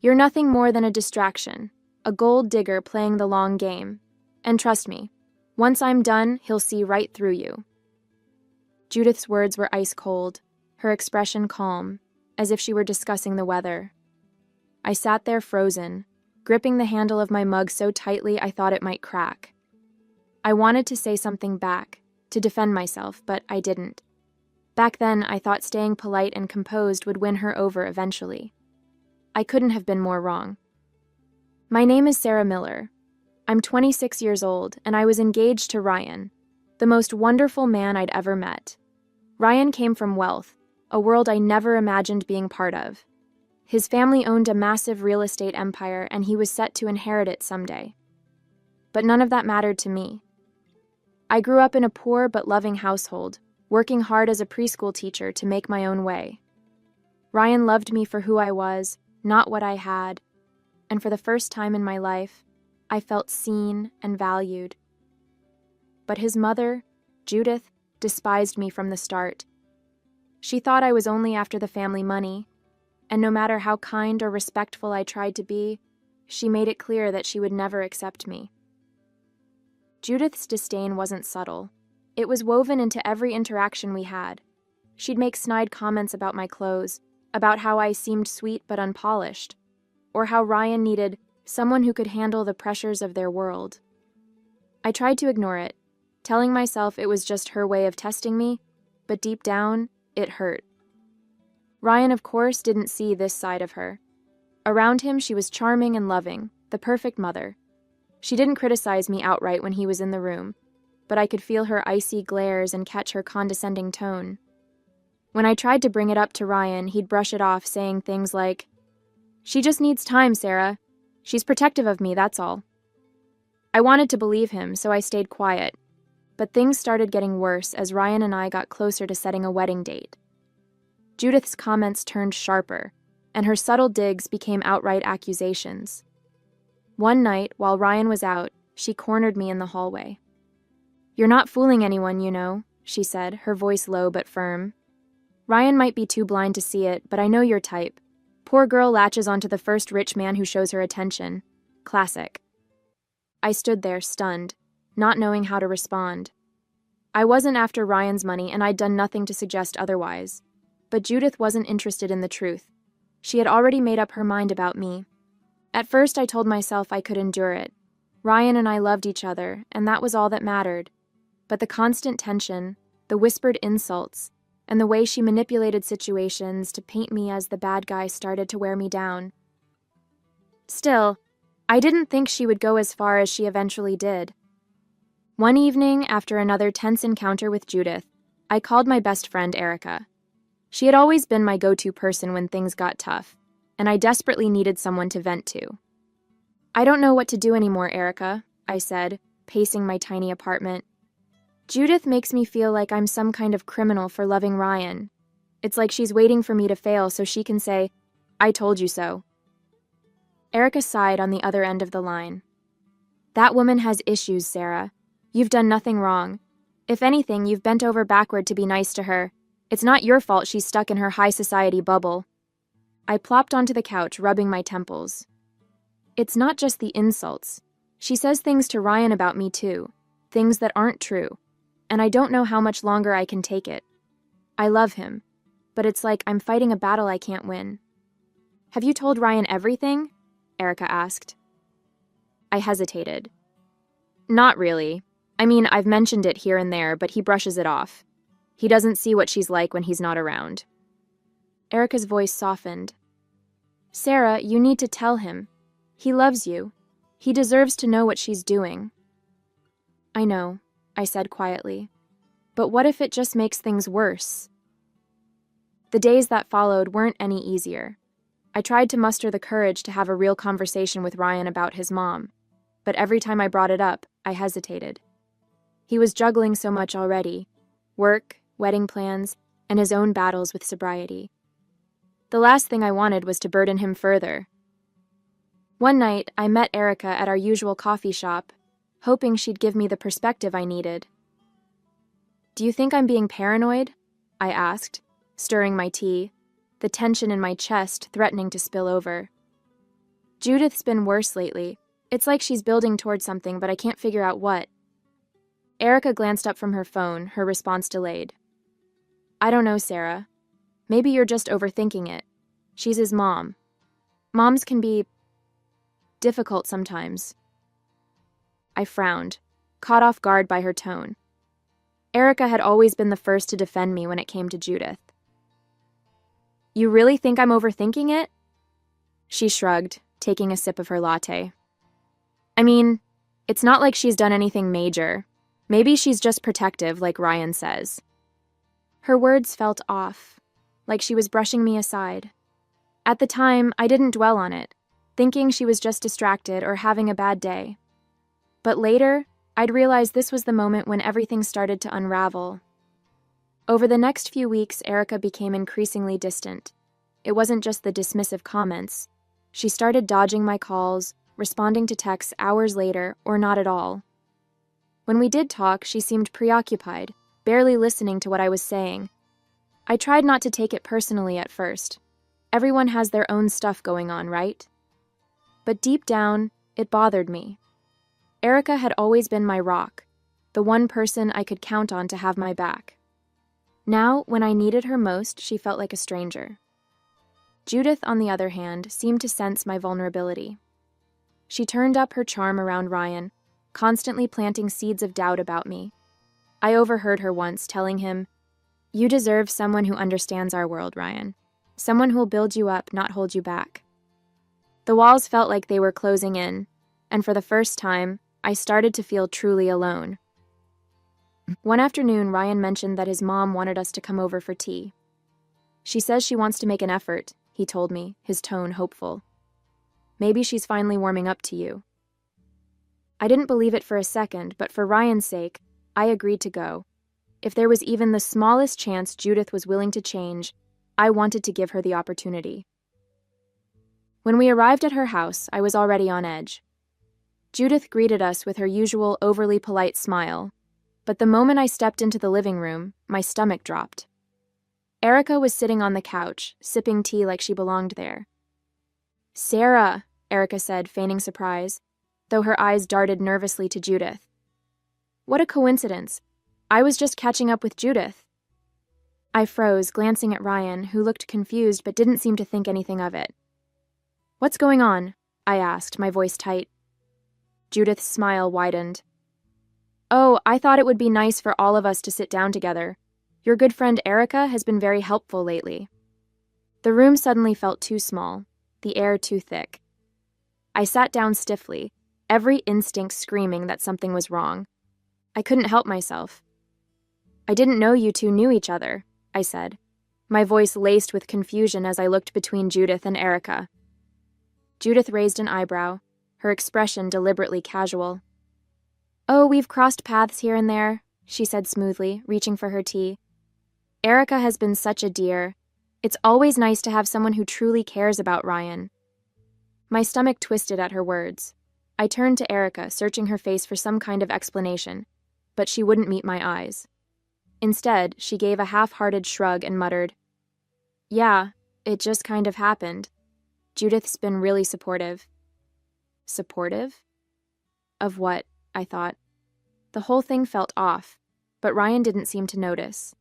You're nothing more than a distraction, a gold digger playing the long game. And trust me, once I'm done, he'll see right through you." Judith's words were ice cold, her expression calm, as if she were discussing the weather. I sat there frozen, gripping the handle of my mug so tightly I thought it might crack. I wanted to say something back, to defend myself, but I didn't. Back then, I thought staying polite and composed would win her over eventually. I couldn't have been more wrong. "My name is Sarah Miller. I'm 26 years old, and I was engaged to Ryan, the most wonderful man I'd ever met. Ryan came from wealth, a world I never imagined being part of. His family owned a massive real estate empire, and he was set to inherit it someday. But none of that mattered to me. I grew up in a poor but loving household, working hard as a preschool teacher to make my own way. Ryan loved me for who I was, not what I had, and for the first time in my life, I felt seen and valued. But his mother, Judith, despised me from the start. She thought I was only after the family money, and no matter how kind or respectful I tried to be, she made it clear that she would never accept me. Judith's disdain wasn't subtle. It was woven into every interaction we had. She'd make snide comments about my clothes, about how I seemed sweet but unpolished, or how Ryan needed someone who could handle the pressures of their world. I tried to ignore it, telling myself it was just her way of testing me, but deep down, it hurt. Ryan, of course, didn't see this side of her. Around him, she was charming and loving, the perfect mother. She didn't criticize me outright when he was in the room, but I could feel her icy glares and catch her condescending tone. When I tried to bring it up to Ryan, he'd brush it off, saying things like, "She just needs time, Sarah. She's protective of me, that's all." I wanted to believe him, so I stayed quiet. But things started getting worse as Ryan and I got closer to setting a wedding date. Judith's comments turned sharper, and her subtle digs became outright accusations. One night, while Ryan was out, she cornered me in the hallway. "You're not fooling anyone, you know," she said, her voice low but firm. "Ryan might be too blind to see it, but I know your type. Poor girl latches onto the first rich man who shows her attention. Classic." I stood there, stunned, not knowing how to respond. I wasn't after Ryan's money, and I'd done nothing to suggest otherwise. But Judith wasn't interested in the truth. She had already made up her mind about me. At first, I told myself I could endure it. Ryan and I loved each other, and that was all that mattered. But the constant tension, the whispered insults, and the way she manipulated situations to paint me as the bad guy started to wear me down. Still, I didn't think she would go as far as she eventually did. One evening, after another tense encounter with Judith, I called my best friend Erica. She had always been my go-to person when things got tough, and I desperately needed someone to vent to. "I don't know what to do anymore, Erica," I said, pacing my tiny apartment. "Judith makes me feel like I'm some kind of criminal for loving Ryan. It's like she's waiting for me to fail so she can say, 'I told you so.'" Erica sighed on the other end of the line. "That woman has issues, Sarah. You've done nothing wrong. If anything, you've bent over backward to be nice to her. It's not your fault she's stuck in her high society bubble." I plopped onto the couch, rubbing my temples. "It's not just the insults. She says things to Ryan about me too, things that aren't true, and I don't know how much longer I can take it. I love him, but it's like I'm fighting a battle I can't win." "Have you told Ryan everything?" Erica asked. I hesitated. "Not really. I mean, I've mentioned it here and there, but he brushes it off. He doesn't see what she's like when he's not around." Erica's voice softened. "Sarah, you need to tell him. He loves you. He deserves to know what she's doing." "I know," I said quietly. "But what if it just makes things worse?" The days that followed weren't any easier. I tried to muster the courage to have a real conversation with Ryan about his mom, but every time I brought it up, I hesitated. He was juggling so much already: work, wedding plans, and his own battles with sobriety. The last thing I wanted was to burden him further. One night, I met Erica at our usual coffee shop, hoping she'd give me the perspective I needed. "Do you think I'm being paranoid?" I asked, stirring my tea, the tension in my chest threatening to spill over. Judith's been worse lately. It's like she's building towards something, but I can't figure out what. Erica glanced up from her phone, her response delayed. I don't know, Sarah. Maybe you're just overthinking it. She's his mom. Moms can be difficult sometimes. I frowned, caught off guard by her tone. Erica had always been the first to defend me when it came to Judith. You really think I'm overthinking it? She shrugged, taking a sip of her latte. I mean, it's not like she's done anything major. Maybe she's just protective, like Ryan says. Her words felt off, like she was brushing me aside. At the time, I didn't dwell on it, thinking she was just distracted or having a bad day. But later, I'd realized this was the moment when everything started to unravel. Over the next few weeks, Erica became increasingly distant. It wasn't just the dismissive comments. She started dodging my calls, responding to texts hours later, or not at all. When we did talk, she seemed preoccupied, barely listening to what I was saying. I tried not to take it personally at first. Everyone has their own stuff going on, right? But deep down, it bothered me. Erica had always been my rock, the one person I could count on to have my back. Now, when I needed her most, she felt like a stranger. Judith, on the other hand, seemed to sense my vulnerability. She turned up her charm around Ryan, constantly planting seeds of doubt about me. I overheard her once telling him, "You deserve someone who understands our world, Ryan. Someone who'll build you up, not hold you back." The walls felt like they were closing in, and for the first time, I started to feel truly alone. One afternoon, Ryan mentioned that his mom wanted us to come over for tea. She says she wants to make an effort, he told me, his tone hopeful. Maybe she's finally warming up to you. I didn't believe it for a second, but for Ryan's sake, I agreed to go. If there was even the smallest chance Judith was willing to change, I wanted to give her the opportunity. When we arrived at her house, I was already on edge. Judith greeted us with her usual overly polite smile, but the moment I stepped into the living room, my stomach dropped. Erica was sitting on the couch, sipping tea like she belonged there. "Sarah," Erica said, feigning surprise, though her eyes darted nervously to Judith. "What a coincidence. I was just catching up with Judith." I froze, glancing at Ryan, who looked confused but didn't seem to think anything of it. "What's going on?" I asked, my voice tight. Judith's smile widened. "Oh, I thought it would be nice for all of us to sit down together. Your good friend Erica has been very helpful lately." The room suddenly felt too small, the air too thick. I sat down stiffly, every instinct screaming that something was wrong. I couldn't help myself. "I didn't know you two knew each other," I said, my voice laced with confusion as I looked between Judith and Erica. Judith raised an eyebrow, her expression deliberately casual. "Oh, we've crossed paths here and there," she said smoothly, reaching for her tea. "Erica has been such a dear. It's always nice to have someone who truly cares about Ryan." My stomach twisted at her words. I turned to Erica, searching her face for some kind of explanation, but she wouldn't meet my eyes. Instead, she gave a half-hearted shrug and muttered, "Yeah, it just kind of happened. Judith's been really supportive." Supportive? Of what? I thought. The whole thing felt off, but Ryan didn't seem to notice.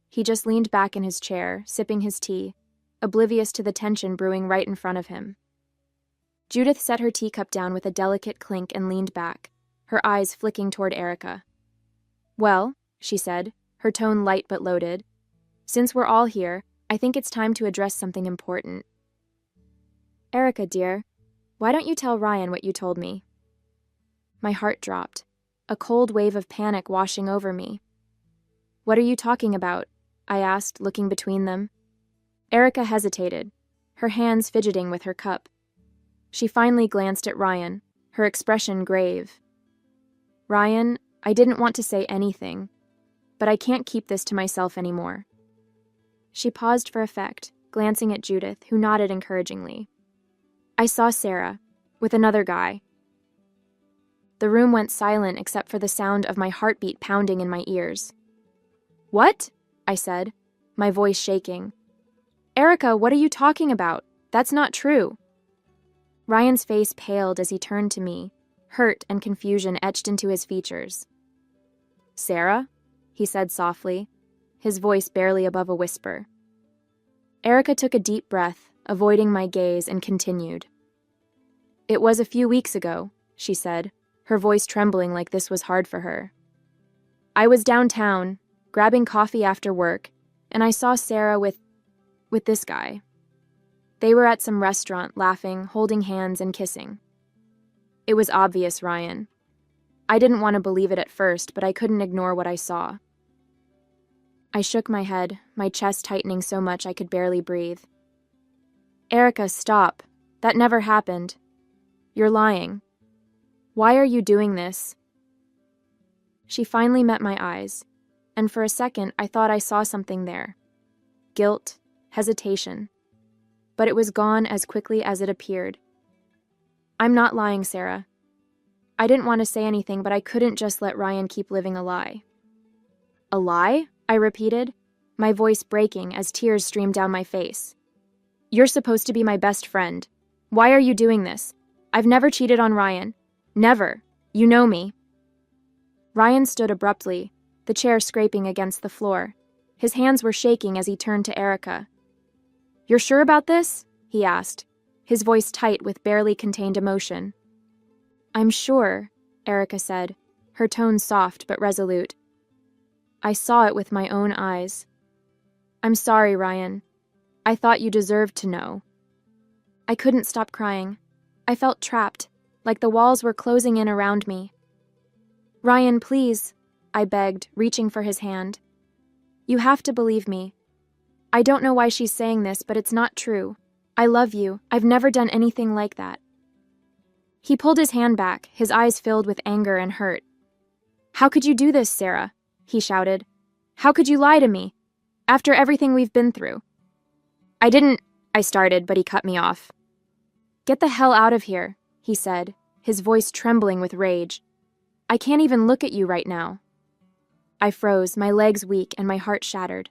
He just leaned back in his chair, sipping his tea, oblivious to the tension brewing right in front of him. Judith set her teacup down with a delicate clink and leaned back, her eyes flicking toward Erica. "Well," she said, her tone light but loaded, "since we're all here, I think it's time to address something important. Erica, dear, why don't you tell Ryan what you told me?" My heart dropped, a cold wave of panic washing over me. "What are you talking about?" I asked, looking between them. Erica hesitated, her hands fidgeting with her cup. She finally glanced at Ryan, her expression grave. "Ryan, I didn't want to say anything, but I can't keep this to myself anymore." She paused for effect, glancing at Judith, who nodded encouragingly. "I saw Sarah, with another guy." The room went silent except for the sound of my heartbeat pounding in my ears. "What?" I said, my voice shaking. "Erica, what are you talking about? That's not true." Ryan's face paled as he turned to me, hurt and confusion etched into his features. "Sarah?" he said softly, his voice barely above a whisper. Erica took a deep breath, avoiding my gaze, and continued. "It was a few weeks ago," she said, her voice trembling like this was hard for her. "I was downtown, grabbing coffee after work, and I saw Sarah with this guy. They were at some restaurant, laughing, holding hands, and kissing. It was obvious, Ryan. I didn't want to believe it at first, but I couldn't ignore what I saw." I shook my head, my chest tightening so much I could barely breathe. "Erica, stop. That never happened. You're lying. Why are you doing this?" She finally met my eyes, and for a second I thought I saw something there. Guilt, hesitation. But it was gone as quickly as it appeared. "I'm not lying, Sarah. I didn't want to say anything, but I couldn't just let Ryan keep living a lie." "A lie?" I repeated, my voice breaking as tears streamed down my face. "You're supposed to be my best friend. Why are you doing this? I've never cheated on Ryan. Never. You know me." Ryan stood abruptly, the chair scraping against the floor. His hands were shaking as he turned to Erica. "You're sure about this?" he asked, his voice tight with barely contained emotion. "I'm sure," Erica said, her tone soft but resolute. "I saw it with my own eyes. I'm sorry, Ryan. I thought you deserved to know." I couldn't stop crying. I felt trapped, like the walls were closing in around me. "Ryan, please," I begged, reaching for his hand. "You have to believe me. I don't know why she's saying this, but it's not true. I love you. I've never done anything like that." He pulled his hand back, his eyes filled with anger and hurt. "How could you do this, Sarah?" he shouted. "How could you lie to me? After everything we've been through?" I started, but he cut me off. "Get the hell out of here," he said, his voice trembling with rage. "I can't even look at you right now." I froze, my legs weak and my heart shattered.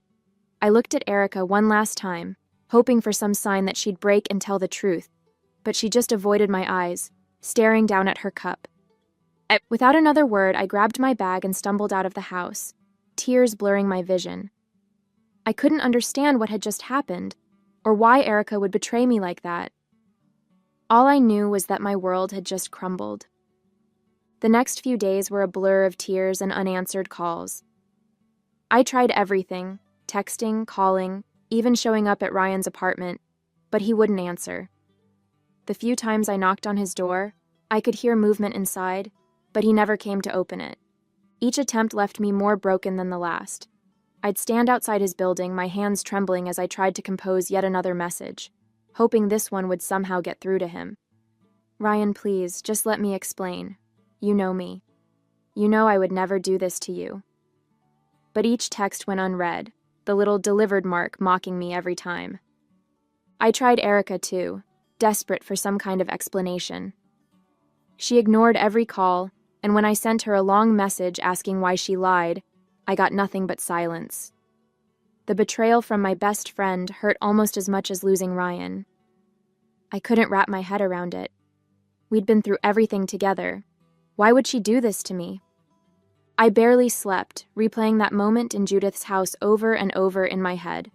I looked at Erica one last time, hoping for some sign that she'd break and tell the truth, but she just avoided my eyes, staring down at her cup. Without another word, I grabbed my bag and stumbled out of the house, tears blurring my vision. I couldn't understand what had just happened, or why Erica would betray me like that. All I knew was that my world had just crumbled. The next few days were a blur of tears and unanswered calls. I tried everything, texting, calling, even showing up at Ryan's apartment, but he wouldn't answer. The few times I knocked on his door, I could hear movement inside, but he never came to open it. Each attempt left me more broken than the last. I'd stand outside his building, my hands trembling as I tried to compose yet another message, hoping this one would somehow get through to him. "Ryan, please, just let me explain. You know me. You know I would never do this to you." But each text went unread, the little delivered mark mocking me every time. I tried Erica too, desperate for some kind of explanation. She ignored every call, and when I sent her a long message asking why she lied, I got nothing but silence. The betrayal from my best friend hurt almost as much as losing Ryan. I couldn't wrap my head around it. We'd been through everything together. Why would she do this to me? I barely slept, replaying that moment in Judith's house over and over in my head.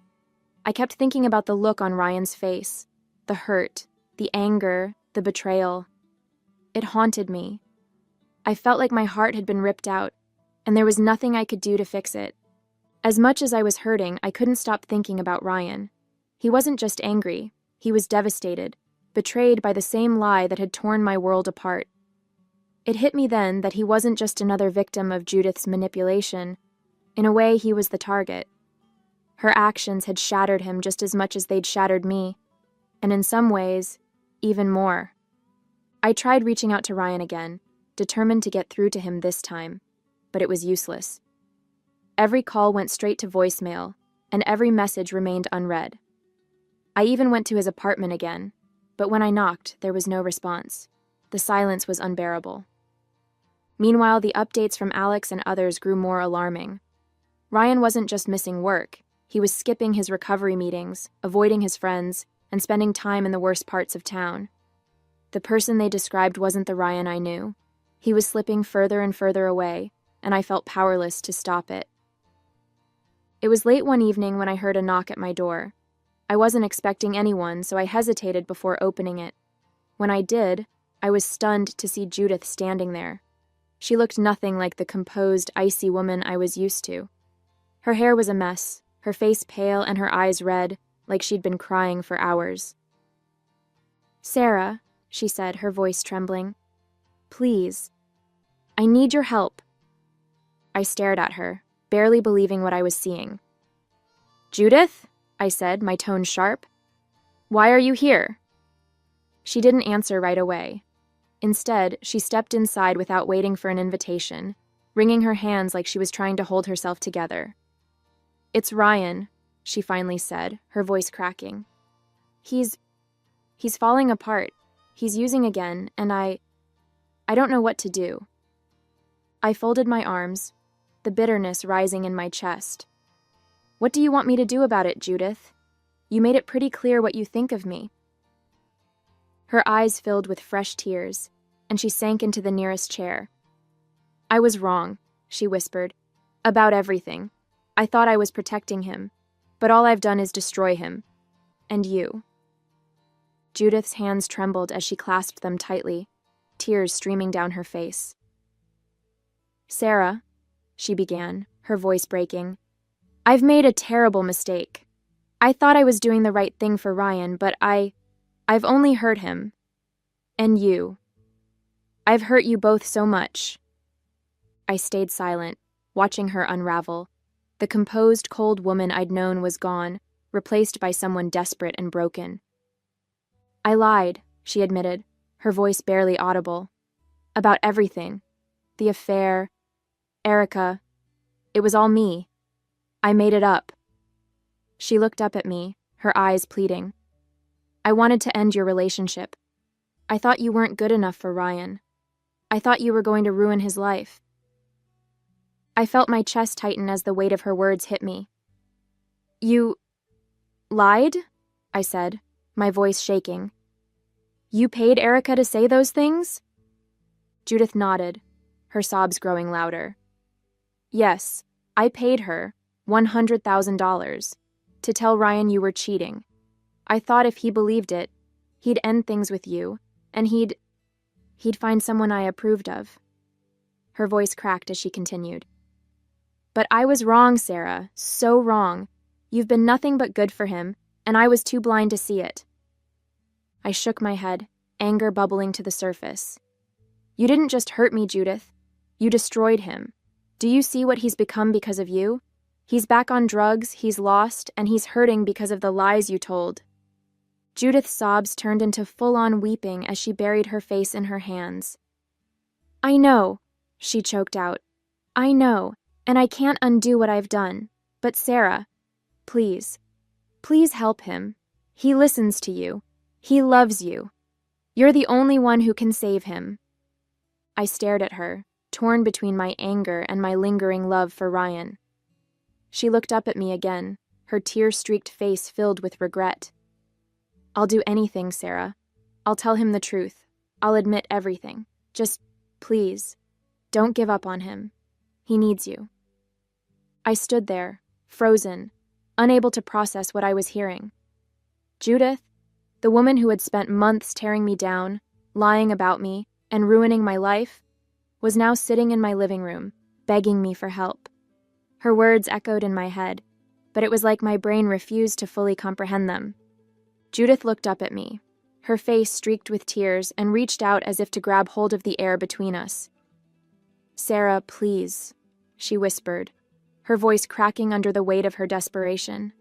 I kept thinking about the look on Ryan's face, the hurt, the anger, the betrayal. It haunted me. I felt like my heart had been ripped out, and there was nothing I could do to fix it. As much as I was hurting, I couldn't stop thinking about Ryan. He wasn't just angry, he was devastated, betrayed by the same lie that had torn my world apart. It hit me then that he wasn't just another victim of Judith's manipulation. In a way, he was the target. Her actions had shattered him just as much as they'd shattered me, and in some ways, even more. I tried reaching out to Ryan again, determined to get through to him this time, but it was useless. Every call went straight to voicemail, and every message remained unread. I even went to his apartment again, but when I knocked, there was no response. The silence was unbearable. Meanwhile, the updates from Alex and others grew more alarming. Ryan wasn't just missing work. He was skipping his recovery meetings, avoiding his friends, and spending time in the worst parts of town. The person they described wasn't the Ryan I knew. He was slipping further and further away, and I felt powerless to stop it. It was late one evening when I heard a knock at my door. I wasn't expecting anyone, so I hesitated before opening it. When I did, I was stunned to see Judith standing there. She looked nothing like the composed, icy woman I was used to. Her hair was a mess, her face pale and her eyes red, like she'd been crying for hours. "Sarah," she said, her voice trembling. "Please. I need your help." I stared at her, barely believing what I was seeing. "Judith?" I said, my tone sharp. "Why are you here?" She didn't answer right away. Instead, she stepped inside without waiting for an invitation, wringing her hands like she was trying to hold herself together. "It's Ryan," she finally said, her voice cracking. He's falling apart. He's using again, and I don't know what to do." I folded my arms, the bitterness rising in my chest. "What do you want me to do about it, Judith? You made it pretty clear what you think of me." Her eyes filled with fresh tears, and she sank into the nearest chair. "I was wrong," she whispered, "about everything. I thought I was protecting him, but all I've done is destroy him. And you." Judith's hands trembled as she clasped them tightly, tears streaming down her face. "Sarah," she began, her voice breaking, "I've made a terrible mistake. I thought I was doing the right thing for Ryan, but I've only hurt him. And you. I've hurt you both so much." I stayed silent, watching her unravel. The composed, cold woman I'd known was gone, replaced by someone desperate and broken. "I lied," she admitted, her voice barely audible. "About everything. The affair, Erica. It was all me. I made it up." She looked up at me, her eyes pleading. "I wanted to end your relationship. I thought you weren't good enough for Ryan. I thought you were going to ruin his life." I felt my chest tighten as the weight of her words hit me. "You lied?" I said, my voice shaking. "You paid Erica to say those things?" Judith nodded, her sobs growing louder. "Yes, I paid her $100,000 to tell Ryan you were cheating. I thought if he believed it, he'd end things with you, and he'd find someone I approved of." Her voice cracked as she continued. "But I was wrong, Sarah, so wrong. You've been nothing but good for him, and I was too blind to see it." I shook my head, anger bubbling to the surface. "You didn't just hurt me, Judith. You destroyed him. Do you see what he's become because of you? He's back on drugs, he's lost, and he's hurting because of the lies you told." Judith's sobs turned into full-on weeping as she buried her face in her hands. "I know," she choked out. "I know, and I can't undo what I've done. But Sarah, please, please help him. He listens to you. He loves you. You're the only one who can save him." I stared at her, torn between my anger and my lingering love for Ryan. She looked up at me again, her tear-streaked face filled with regret. "I'll do anything, Sarah. I'll tell him the truth. I'll admit everything. Just, please, don't give up on him. He needs you." I stood there, frozen, unable to process what I was hearing. Judith, the woman who had spent months tearing me down, lying about me, and ruining my life, was now sitting in my living room, begging me for help. Her words echoed in my head, but it was like my brain refused to fully comprehend them. Judith looked up at me, her face streaked with tears, and reached out as if to grab hold of the air between us. "Sarah, please," she whispered, her voice cracking under the weight of her desperation.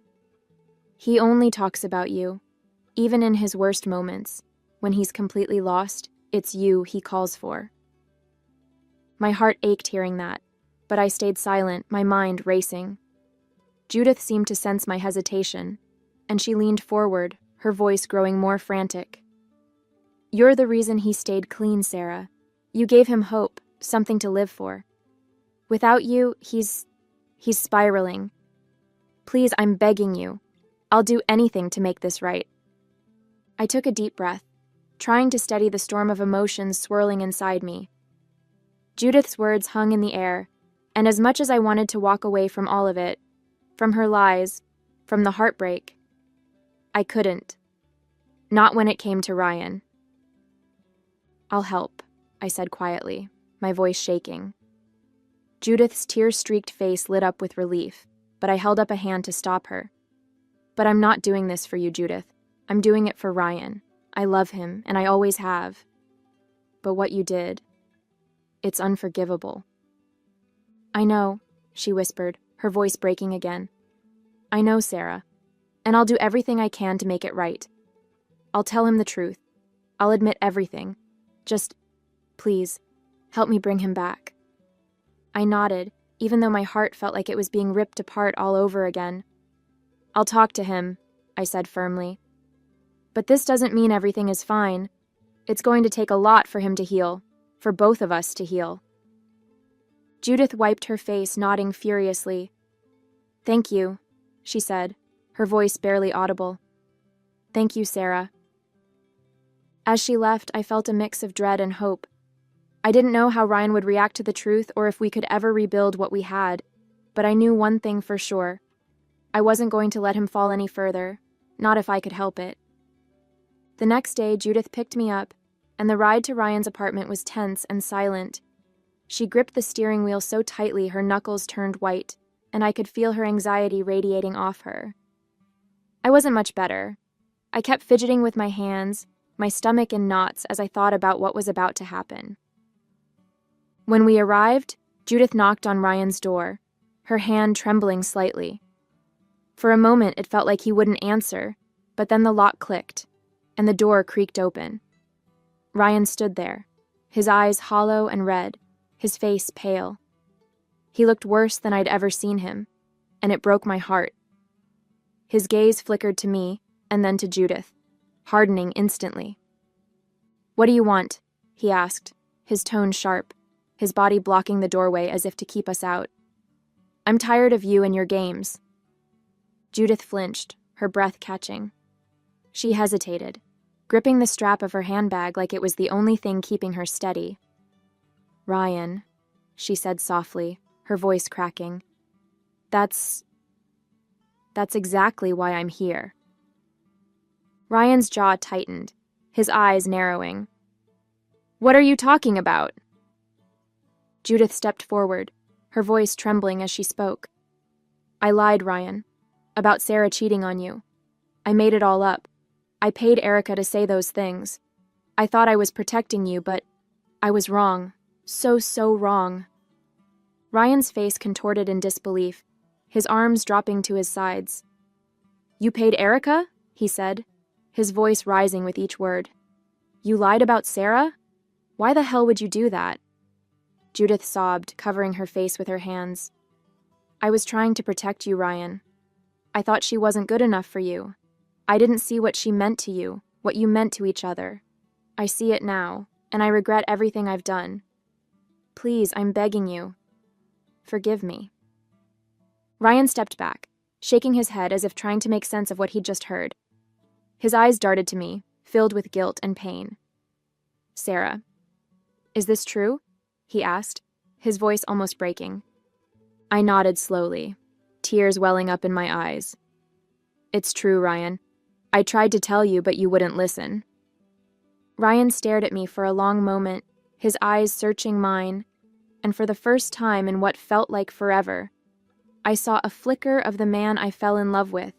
"He only talks about you. Even in his worst moments, when he's completely lost, it's you he calls for." My heart ached hearing that, but I stayed silent, my mind racing. Judith seemed to sense my hesitation, and she leaned forward, her voice growing more frantic. "You're the reason he stayed clean, Sarah. You gave him hope, something to live for. Without you, he's spiraling. Please, I'm begging you. I'll do anything to make this right." I took a deep breath, trying to steady the storm of emotions swirling inside me. Judith's words hung in the air, and as much as I wanted to walk away from all of it, from her lies, from the heartbreak, I couldn't. Not when it came to Ryan. "I'll help," I said quietly, my voice shaking. Judith's tear-streaked face lit up with relief, but I held up a hand to stop her. "But I'm not doing this for you, Judith. I'm doing it for Ryan. I love him, and I always have. But what you did, it's unforgivable." "I know," she whispered, her voice breaking again. "I know, Sarah, and I'll do everything I can to make it right. I'll tell him the truth. I'll admit everything. Just, please, help me bring him back." I nodded, even though my heart felt like it was being ripped apart all over again. "I'll talk to him," I said firmly. "But this doesn't mean everything is fine. It's going to take a lot for him to heal, for both of us to heal." Judith wiped her face, nodding furiously. "Thank you," she said, her voice barely audible. "Thank you, Sarah." As she left, I felt a mix of dread and hope. I didn't know how Ryan would react to the truth or if we could ever rebuild what we had, but I knew one thing for sure. I wasn't going to let him fall any further, not if I could help it. The next day, Judith picked me up, and the ride to Ryan's apartment was tense and silent. She gripped the steering wheel so tightly her knuckles turned white, and I could feel her anxiety radiating off her. I wasn't much better. I kept fidgeting with my hands, my stomach in knots as I thought about what was about to happen. When we arrived, Judith knocked on Ryan's door, her hand trembling slightly. For a moment, it felt like he wouldn't answer, but then the lock clicked, and the door creaked open. Ryan stood there, his eyes hollow and red, his face pale. He looked worse than I'd ever seen him, and it broke my heart. His gaze flickered to me, and then to Judith, hardening instantly. "What do you want?" he asked, his tone sharp, his body blocking the doorway as if to keep us out. "I'm tired of you and your games." Judith flinched, her breath catching. She hesitated, gripping the strap of her handbag like it was the only thing keeping her steady. "Ryan," she said softly, her voice cracking. That's exactly why I'm here." Ryan's jaw tightened, his eyes narrowing. "What are you talking about?" Judith stepped forward, her voice trembling as she spoke. "I lied, Ryan, about Sarah cheating on you. I made it all up. I paid Erica to say those things. I thought I was protecting you, but I was wrong. So wrong." Ryan's face contorted in disbelief, his arms dropping to his sides. "You paid Erica?" he said, his voice rising with each word. "You lied about Sarah? Why the hell would you do that?" Judith sobbed, covering her face with her hands. "I was trying to protect you, Ryan. I thought she wasn't good enough for you. I didn't see what she meant to you, what you meant to each other. I see it now, and I regret everything I've done. Please, I'm begging you. Forgive me." Ryan stepped back, shaking his head as if trying to make sense of what he'd just heard. His eyes darted to me, filled with guilt and pain. "Sarah, is this true?" he asked, his voice almost breaking. I nodded slowly, tears welling up in my eyes. "It's true, Ryan. I tried to tell you, but you wouldn't listen." Ryan stared at me for a long moment, his eyes searching mine, and for the first time in what felt like forever, I saw a flicker of the man I fell in love with.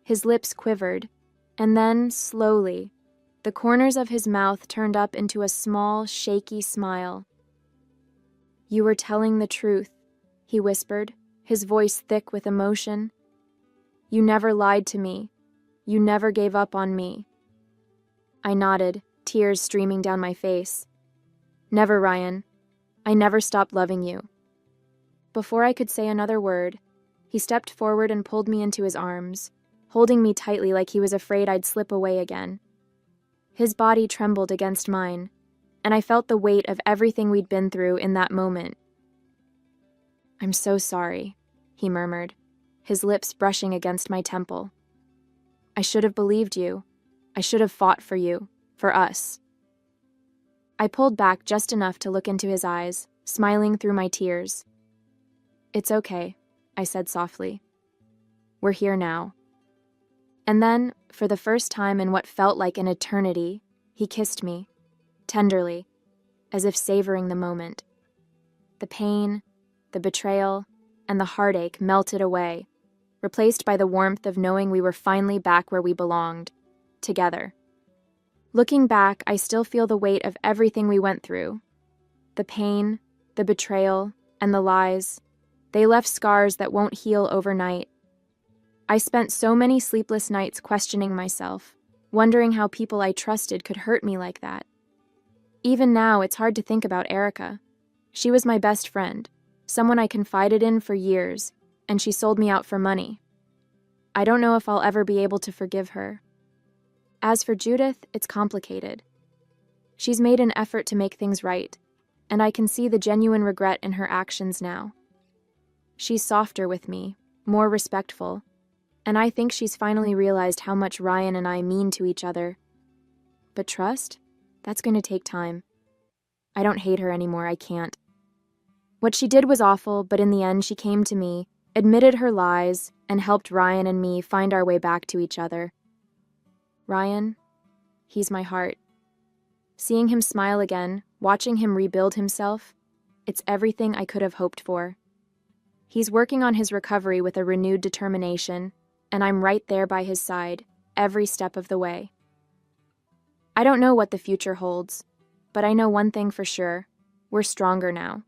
His lips quivered, and then, slowly, the corners of his mouth turned up into a small, shaky smile. "You were telling the truth," he whispered, his voice thick with emotion. "You never lied to me. You never gave up on me." I nodded, tears streaming down my face. "Never, Ryan. I never stopped loving you." Before I could say another word, he stepped forward and pulled me into his arms, holding me tightly like he was afraid I'd slip away again. His body trembled against mine, and I felt the weight of everything we'd been through in that moment. "I'm so sorry," he murmured, his lips brushing against my temple. "I should have believed you. I should have fought for you. For us. I pulled back just enough to look into his eyes, smiling through my tears. It's okay, I said softly. We're here now. And then, for the first time in what felt like an eternity, he kissed me, tenderly, as if savoring the moment. The pain, the betrayal, and the heartache melted away, replaced by the warmth of knowing we were finally back where we belonged, together. Looking back, I still feel the weight of everything we went through. The pain, the betrayal, and the lies. They left scars that won't heal overnight. I spent so many sleepless nights questioning myself, wondering how people I trusted could hurt me like that. Even now, it's hard to think about Erica. She was my best friend, someone I confided in for years, and she sold me out for money. I don't know if I'll ever be able to forgive her. As for Judith, it's complicated. She's made an effort to make things right, and I can see the genuine regret in her actions now. She's softer with me, more respectful, and I think she's finally realized how much Ryan and I mean to each other. But trust? That's going to take time. I don't hate her anymore, I can't. What she did was awful, but in the end she came to me, admitted her lies, and helped Ryan and me find our way back to each other. Ryan, he's my heart. Seeing him smile again, watching him rebuild himself, it's everything I could have hoped for. He's working on his recovery with a renewed determination, and I'm right there by his side, every step of the way. I don't know what the future holds, but I know one thing for sure: we're stronger now.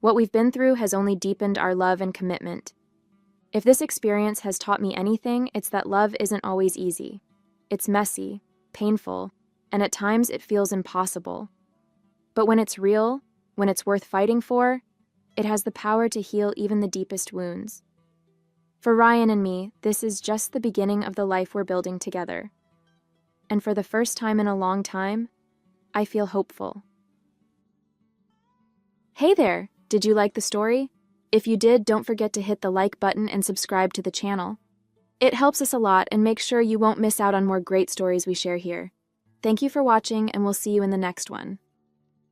What we've been through has only deepened our love and commitment. If this experience has taught me anything, it's that love isn't always easy. It's messy, painful, and at times it feels impossible. But when it's real, when it's worth fighting for, it has the power to heal even the deepest wounds. For Ryan and me, this is just the beginning of the life we're building together. And for the first time in a long time, I feel hopeful. Hey there! Did you like the story? If you did, don't forget to hit the like button and subscribe to the channel. It helps us a lot and makes sure you won't miss out on more great stories we share here. Thank you for watching, and we'll see you in the next one.